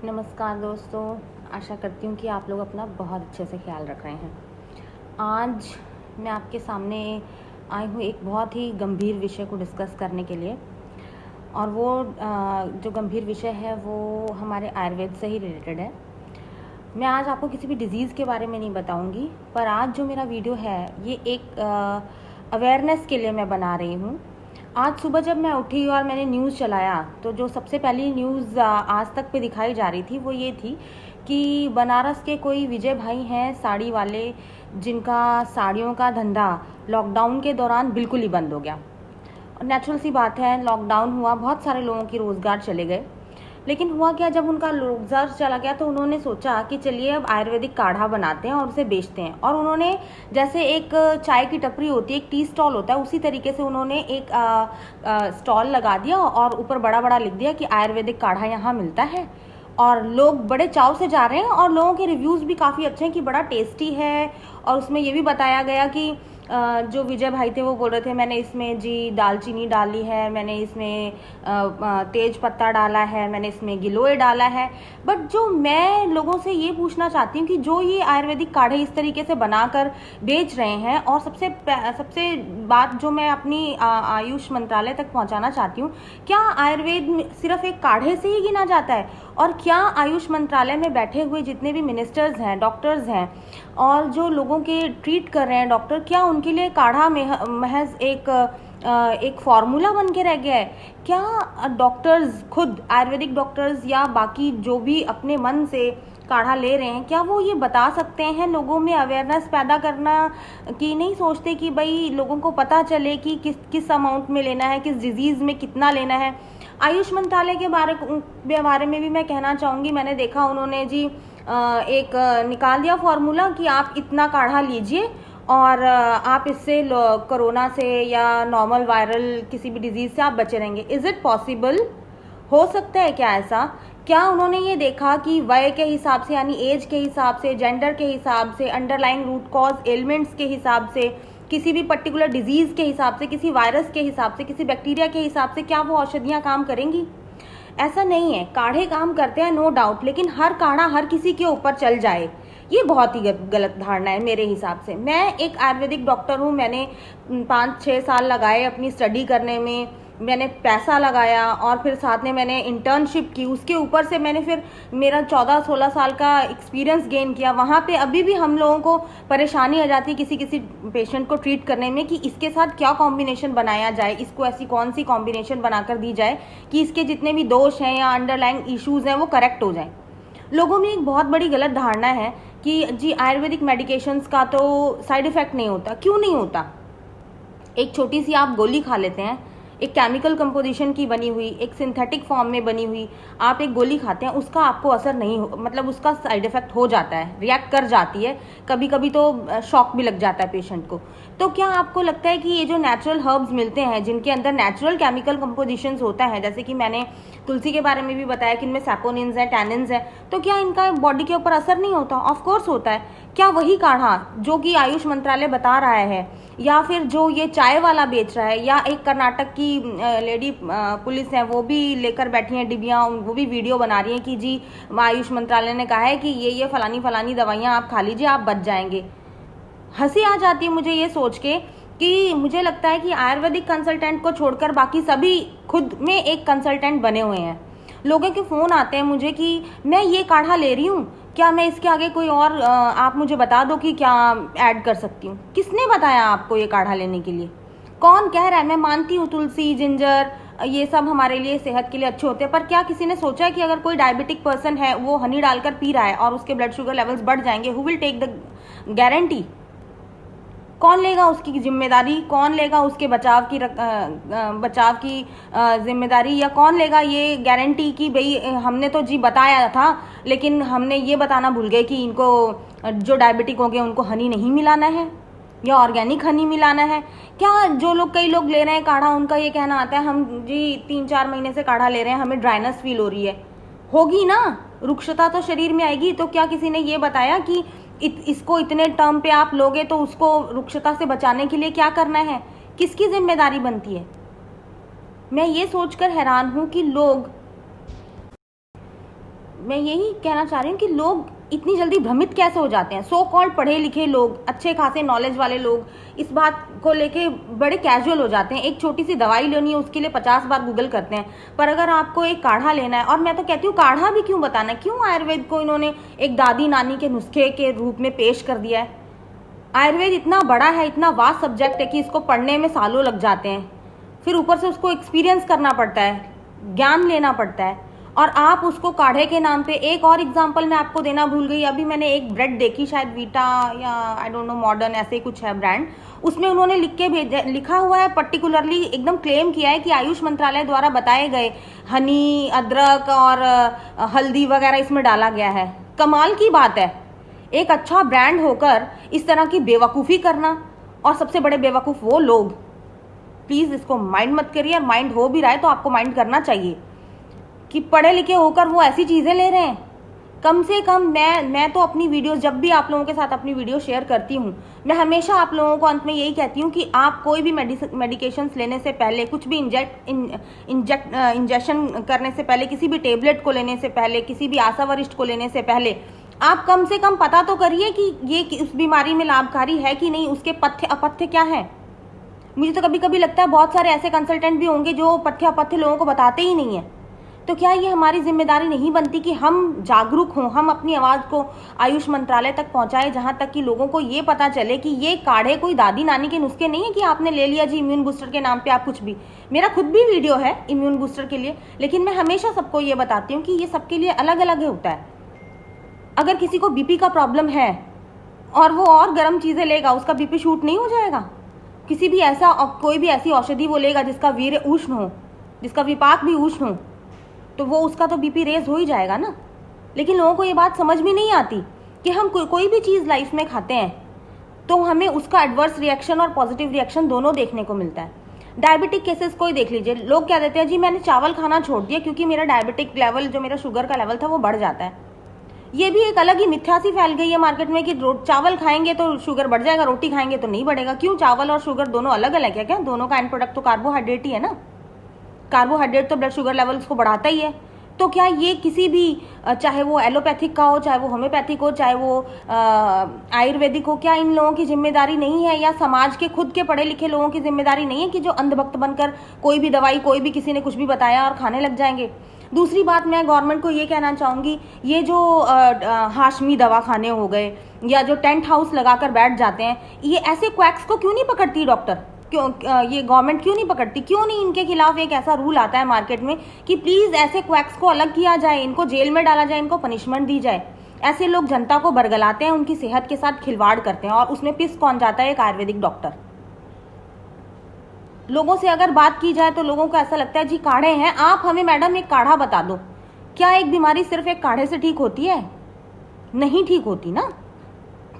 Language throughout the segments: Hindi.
नमस्कार दोस्तों, आशा करती हूँ कि आप लोग अपना बहुत अच्छे से ख्याल रख रहे हैं। आज मैं आपके सामने आई हूँ एक बहुत ही गंभीर विषय को डिस्कस करने के लिए, और वो जो गंभीर विषय है वो हमारे आयुर्वेद से ही रिलेटेड है। मैं आज आपको किसी भी डिज़ीज़ के बारे में नहीं बताऊंगी, पर आज जो मेरा वीडियो है ये एक अवेयरनेस के लिए मैं बना रही हूँ। आज सुबह जब मैं उठी और मैंने न्यूज़ चलाया तो जो सबसे पहली न्यूज़ आज तक पे दिखाई जा रही थी वो ये थी कि बनारस के कोई विजय भाई हैं साड़ी वाले, जिनका साड़ियों का धंधा लॉकडाउन के दौरान बिल्कुल ही बंद हो गया। नेचुरल सी बात है, लॉकडाउन हुआ, बहुत सारे लोगों की रोज़गार चले गए। लेकिन हुआ क्या, जब उनका रोज़गार चला गया तो उन्होंने सोचा कि चलिए अब आयुर्वेदिक काढ़ा बनाते हैं और उसे बेचते हैं। और उन्होंने, जैसे एक चाय की टपरी होती है, एक टी स्टॉल होता है, उसी तरीके से उन्होंने एक स्टॉल लगा दिया और ऊपर बड़ा बड़ा लिख दिया कि आयुर्वेदिक काढ़ा यहाँ मिलता है। और लोग बड़े चाव से जा रहे हैं और लोगों के रिव्यूज़ भी काफ़ी अच्छे हैं कि बड़ा टेस्टी है। और उसमें ये भी बताया गया कि जो विजय भाई थे वो बोल रहे थे मैंने इसमें जी दालचीनी डाली है, मैंने इसमें तेज पत्ता डाला है, मैंने इसमें गिलोय डाला है। बट जो मैं लोगों से ये पूछना चाहती हूँ कि जो ये आयुर्वेदिक काढ़े इस तरीके से बनाकर बेच रहे हैं, और सबसे बात जो मैं अपनी आयुष मंत्रालय तक पहुँचाना चाहती हूँ, क्या आयुर्वेद सिर्फ एक काढ़े से ही गिना जाता है? और क्या आयुष मंत्रालय में बैठे हुए जितने भी मिनिस्टर्स हैं, डॉक्टर्स हैं, और जो लोगों के ट्रीट कर रहे हैं डॉक्टर, क्या उनके लिए काढ़ा महज एक फॉर्मूला बन के रह गया है? क्या डॉक्टर्स खुद, आयुर्वेदिक डॉक्टर्स या बाकी जो भी अपने मन से काढ़ा ले रहे हैं, क्या वो ये बता सकते हैं लोगों में अवेयरनेस पैदा करना कि नहीं सोचते कि भाई लोगों को पता चले कि किस अमाउंट में लेना है, किस डिजीज़ में कितना लेना है? आयुष मंत्रालय के बारे में भी मैं कहना चाहूँगी। मैंने देखा उन्होंने जी एक निकाल दिया फॉर्मूला कि आप इतना काढ़ा लीजिए और आप इससे कोरोना से या नॉर्मल वायरल किसी भी डिजीज़ से आप बचे रहेंगे। Is it possible? हो सकता है क्या ऐसा? क्या उन्होंने ये देखा कि वय के हिसाब से, यानी एज के हिसाब से, जेंडर के हिसाब से, अंडरलाइंग रूट कॉज एलिमेंट्स के हिसाब से, किसी भी पर्टिकुलर डिजीज़ के हिसाब से, किसी वायरस के हिसाब से, किसी बैक्टीरिया के हिसाब से, क्या वो औषधियाँ काम करेंगी? ऐसा नहीं है। काढ़े काम करते हैं, नो डाउट, लेकिन हर काढ़ा हर किसी के ऊपर चल जाए, ये बहुत ही गलत धारणा है मेरे हिसाब से। मैं एक आयुर्वेदिक डॉक्टर हूँ, मैंने 5-6 साल लगाए अपनी स्टडी करने में, मैंने पैसा लगाया और फिर साथ में मैंने इंटर्नशिप की, उसके ऊपर से मैंने फिर मेरा 14-16 साल का एक्सपीरियंस गेन किया। वहाँ पे अभी भी हम लोगों को परेशानी आ जाती है किसी किसी पेशेंट को ट्रीट करने में कि इसके साथ क्या कॉम्बिनेशन बनाया जाए, इसको ऐसी कौन सी कॉम्बिनेशन बनाकर दी जाए कि इसके जितने भी दोष हैं या अंडरलाइंग इश्यूज़ हैं वो करेक्ट हो जाएं। लोगों में एक बहुत बड़ी गलत धारणा है कि जी आयुर्वेदिक मेडिकेशंस का तो साइड इफ़ेक्ट नहीं होता। क्यों नहीं होता? एक छोटी सी आप गोली खा लेते हैं, एक केमिकल कंपोजिशन की बनी हुई, एक सिंथेटिक फॉर्म में बनी हुई आप एक गोली खाते हैं, उसका आपको असर नहीं हो, मतलब उसका साइड इफेक्ट हो जाता है, रिएक्ट कर जाती है, कभी कभी तो शॉक भी लग जाता है पेशेंट को। तो क्या आपको लगता है कि ये जो नेचुरल हर्ब्स मिलते हैं जिनके अंदर नेचुरल केमिकल कंपोजिशंस होता है, जैसे कि मैंने तुलसी के बारे में भी बताया कि इनमें सैपोनिन्स हैं, टैनिन्स हैं, तो क्या इनका बॉडी के ऊपर असर नहीं होता? ऑफ कोर्स होता है। क्या वही काढ़ा जो कि आयुष मंत्रालय बता रहा है, या फिर जो ये चाय वाला बेच रहा है, या एक कर्नाटक की लेडी पुलिस है वो भी लेकर बैठी हैं डिबिया, वो भी वीडियो बना रही हैं कि जी आयुष मंत्रालय ने कहा है कि ये फलानी फलानी दवाइयाँ आप खा लीजिए, आप बच जाएंगे। हंसी आ जाती है मुझे ये सोच के कि मुझे लगता है कि आयुर्वेदिक कंसल्टेंट को छोड़कर बाकी सभी खुद में एक कंसल्टेंट बने हुए हैं। लोगों के फ़ोन आते हैं मुझे कि मैं ये काढ़ा ले रही हूँ, क्या मैं इसके आगे कोई और आप मुझे बता दो कि क्या ऐड कर सकती हूँ। किसने बताया आपको ये काढ़ा लेने के लिए? कौन कह रहा है? मैं मानती हूँ तुलसी, जिंजर, ये सब हमारे लिए सेहत के लिए अच्छे होते हैं, पर क्या किसी ने सोचा है कि अगर कोई डायबिटिक पर्सन है वो हनी डालकर पी रहा है और उसके ब्लड शुगर लेवल्स बढ़ जाएंगे, who will take the guarantee? कौन लेगा उसकी जिम्मेदारी? कौन लेगा उसके बचाव की जिम्मेदारी? या कौन लेगा ये गारंटी कि भाई हमने तो जी बताया था लेकिन हमने ये बताना भूल गए कि इनको जो डायबिटिक हो गए उनको हनी नहीं मिलाना है या ऑर्गेनिक हनी मिलाना है? क्या जो लोग, कई लोग ले रहे हैं काढ़ा, उनका ये कहना आता है हम जी 3-4 महीने से काढ़ा ले रहे हैं, हमें ड्राइनेस फील हो रही है। होगी ना, रुक्षता तो शरीर में आएगी। तो क्या किसी ने ये बताया कि इसको इतने टर्म पे आप लोगे तो उसको रुक्षता से बचाने के लिए क्या करना है? किसकी जिम्मेदारी बनती है? मैं ये सोचकर हैरान हूं कि लोग मैं यही कहना चाह रही हूँ कि लोग इतनी जल्दी भ्रमित कैसे हो जाते हैं। सो कॉल्ड पढ़े लिखे लोग, अच्छे खासे नॉलेज वाले लोग इस बात को लेके बड़े कैजुअल हो जाते हैं। एक छोटी सी दवाई लेनी है उसके लिए 50 बार गूगल करते हैं, पर अगर आपको एक काढ़ा लेना है, और मैं तो कहती हूँ काढ़ा भी क्यों बताना है, क्यों आयुर्वेद को इन्होंने एक दादी नानी के नुस्खे के रूप में पेश कर दिया है। आयुर्वेद इतना बड़ा है, इतना वास्ट सब्जेक्ट है कि इसको पढ़ने में सालों लग जाते हैं, फिर ऊपर से उसको एक्सपीरियंस करना पड़ता है, ज्ञान लेना पड़ता है, और आप उसको काढ़े के नाम पे। एक और एग्जांपल मैं आपको देना भूल गई, अभी मैंने एक ब्रेड देखी, शायद वीटा या आई डोंट नो मॉडर्न ऐसे ही कुछ है ब्रांड, उसमें उन्होंने लिखा हुआ है, पर्टिकुलरली एकदम क्लेम किया है कि आयुष मंत्रालय द्वारा बताए गए हनी, अदरक और हल्दी वगैरह इसमें डाला गया है। कमाल की बात है, एक अच्छा ब्रांड होकर इस तरह की बेवकूफ़ी करना, और सबसे बड़े बेवकूफ़ वो लोग। प्लीज़ इसको माइंड मत करिए, और माइंड हो भी रहा है तो आपको माइंड करना चाहिए कि पढ़े लिखे होकर वो ऐसी चीज़ें ले रहे हैं। कम से कम मैं तो अपनी वीडियोस, जब भी आप लोगों के साथ अपनी वीडियो शेयर करती हूँ, मैं हमेशा आप लोगों को अंत में यही कहती हूँ कि आप कोई भी मेडिकेशंस लेने से पहले, कुछ भी इंजेक्शन करने से पहले, किसी भी टेबलेट को लेने से पहले, किसी भी आशा वरिष्ठ को लेने से पहले आप कम से कम पता तो करिए कि ये उस बीमारी में लाभकारी है कि नहीं, उसके पथ्य अपथ्य क्या है। मुझे तो कभी कभी लगता है बहुत सारे ऐसे कंसल्टेंट भी होंगे जो पथ्य अपथ्य लोगों को बताते ही नहीं है। तो क्या ये हमारी जिम्मेदारी नहीं बनती कि हम जागरूक हों, हम अपनी आवाज़ को आयुष मंत्रालय तक पहुंचाएं, जहां तक कि लोगों को ये पता चले कि ये काढ़े कोई दादी नानी के नुस्खे नहीं है कि आपने ले लिया जी इम्यून बूस्टर के नाम पे आप कुछ भी। मेरा खुद भी वीडियो है इम्यून बूस्टर के लिए, लेकिन मैं हमेशा सबको ये बताती हूँ कि ये सबके लिए अलग अलग होता है। अगर किसी को बीपी का प्रॉब्लम है और वो और गर्म चीज़ें लेगा, उसका बीपी शूट नहीं हो जाएगा। किसी भी ऐसा कोई भी ऐसी औषधि वो लेगा जिसका वीर्य उष्ण हो, जिसका विपाक भी उष्ण हो, तो वो उसका तो बीपी रेज हो ही जाएगा ना। लेकिन लोगों को ये बात समझ में नहीं आती कि हम कोई भी चीज़ लाइफ में खाते हैं तो हमें उसका एडवर्स रिएक्शन और पॉजिटिव रिएक्शन दोनों देखने को मिलता है। डायबिटिक केसेस को ही देख लीजिए, लोग क्या देते हैं जी मैंने चावल खाना छोड़ दिया क्योंकि मेरा डायबिटिक लेवल, जो मेरा शुगर का लेवल था वो बढ़ जाता है। ये भी एक अलग ही मिथ्या सी फैल गई है मार्केट में कि चावल खाएंगे तो शुगर बढ़ जाएगा, रोटी खाएंगे तो नहीं बढ़ेगा। क्यों, चावल और शुगर दोनों अलग अलग है क्या? दोनों का एंड प्रोडक्ट तो कार्बोहाइड्रेट ही है ना। कार्बोहाइड्रेट तो ब्लड शुगर लेवल को बढ़ाता ही है। तो क्या ये किसी भी, चाहे वो एलोपैथिक का हो, चाहे वो होम्योपैथिक हो, चाहे वो आयुर्वेदिक हो, क्या इन लोगों की जिम्मेदारी नहीं है, या समाज के खुद के पढ़े लिखे लोगों की जिम्मेदारी नहीं है कि जो अंधभक्त बनकर कोई भी दवाई, कोई भी किसी ने कुछ भी बताया और खाने लग जाएंगे? दूसरी बात मैं गवर्नमेंट को ये कहना चाहूँगी, ये जो हाशमी दवाखाने हो गए या जो टेंट हाउस लगाकर बैठ जाते हैं, ये ऐसे क्वैक्स को क्यों नहीं पकड़ती डॉक्टर? क्यों ये गवर्नमेंट क्यों नहीं पकड़ती? क्यों नहीं इनके खिलाफ एक ऐसा रूल आता है मार्केट में कि प्लीज़ ऐसे क्वैक्स को अलग किया जाए, इनको जेल में डाला जाए, इनको पनिशमेंट दी जाए। ऐसे लोग जनता को बरगलाते हैं, उनकी सेहत के साथ खिलवाड़ करते हैं, और उसमें पिस कौन जाता है? एक आयुर्वेदिक डॉक्टर। लोगों से अगर बात की जाए तो लोगों को ऐसा लगता है जी काढ़े हैं, आप हमें मैडम एक काढ़ा बता दो। क्या एक बीमारी सिर्फ एक काढ़े से ठीक होती है? नहीं ठीक होती ना।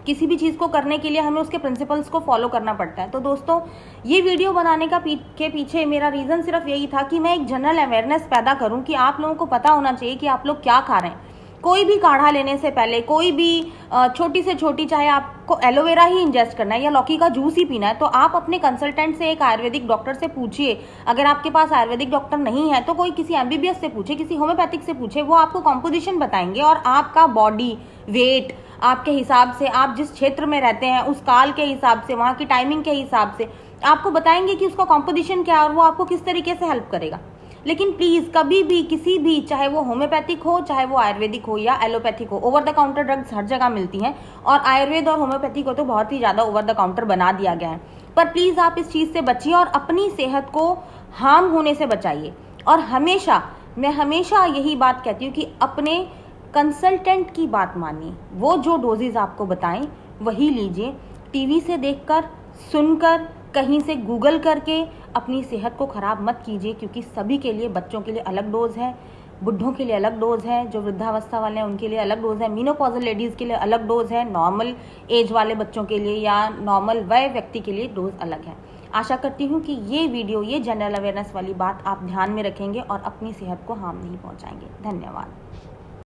किसी भी चीज़ को करने के लिए हमें उसके प्रिंसिपल्स को फॉलो करना पड़ता है। तो दोस्तों, ये वीडियो बनाने के पीछे मेरा रीज़न सिर्फ यही था कि मैं एक जनरल अवेयरनेस पैदा करूं कि आप लोगों को पता होना चाहिए कि आप लोग क्या खा रहे हैं। कोई भी काढ़ा लेने से पहले, कोई भी छोटी से छोटी, चाहे आपको एलोवेरा ही इंजेस्ट करना है या लौकी का जूस ही पीना है, तो आप अपने कंसल्टेंट से, एक आयुर्वेदिक डॉक्टर से पूछिए। अगर आपके पास आयुर्वेदिक डॉक्टर नहीं है तो कोई किसी एमबीबीएस से पूछे, किसी होम्योपैथिक से पूछे, वो आपको कॉम्पोजिशन बताएंगे और आपका बॉडी वेट आपके हिसाब से, आप जिस क्षेत्र में रहते हैं उस काल के हिसाब से, वहाँ की टाइमिंग के हिसाब से आपको बताएंगे कि उसका कॉम्पोजिशन क्या है और वो आपको किस तरीके से हेल्प करेगा। लेकिन प्लीज़ कभी भी किसी भी, चाहे वो होम्योपैथिक हो, चाहे वो आयुर्वेदिक हो या एलोपैथिक हो, ओवर द काउंटर ड्रग्स हर जगह मिलती हैं, और आयुर्वेद और होम्योपैथिक को तो बहुत ही ज़्यादा ओवर द काउंटर बना दिया गया है। पर प्लीज़ आप इस चीज़ से बचिए और अपनी सेहत को हार्म होने से बचाइए। और हमेशा, मैं हमेशा यही बात कहती हूँ कि अपने कंसल्टेंट की बात मानिए, वो जो डोजेज आपको बताएं वही लीजिए। टीवी से देखकर, सुनकर, कहीं से गूगल करके अपनी सेहत को ख़राब मत कीजिए, क्योंकि सभी के लिए, बच्चों के लिए अलग डोज है, बुढ़ों के लिए अलग डोज है, जो वृद्धावस्था वाले हैं उनके लिए अलग डोज है, मीनोपॉजल लेडीज़ के लिए अलग डोज है, नॉर्मल एज वाले बच्चों के लिए या नॉर्मल वय व्यक्ति के लिए डोज अलग है। आशा करती हूँ कि ये वीडियो, ये जनरल अवेयरनेस वाली बात आप ध्यान में रखेंगे और अपनी सेहत को हार्म नहीं पहुँचाएंगे। धन्यवाद।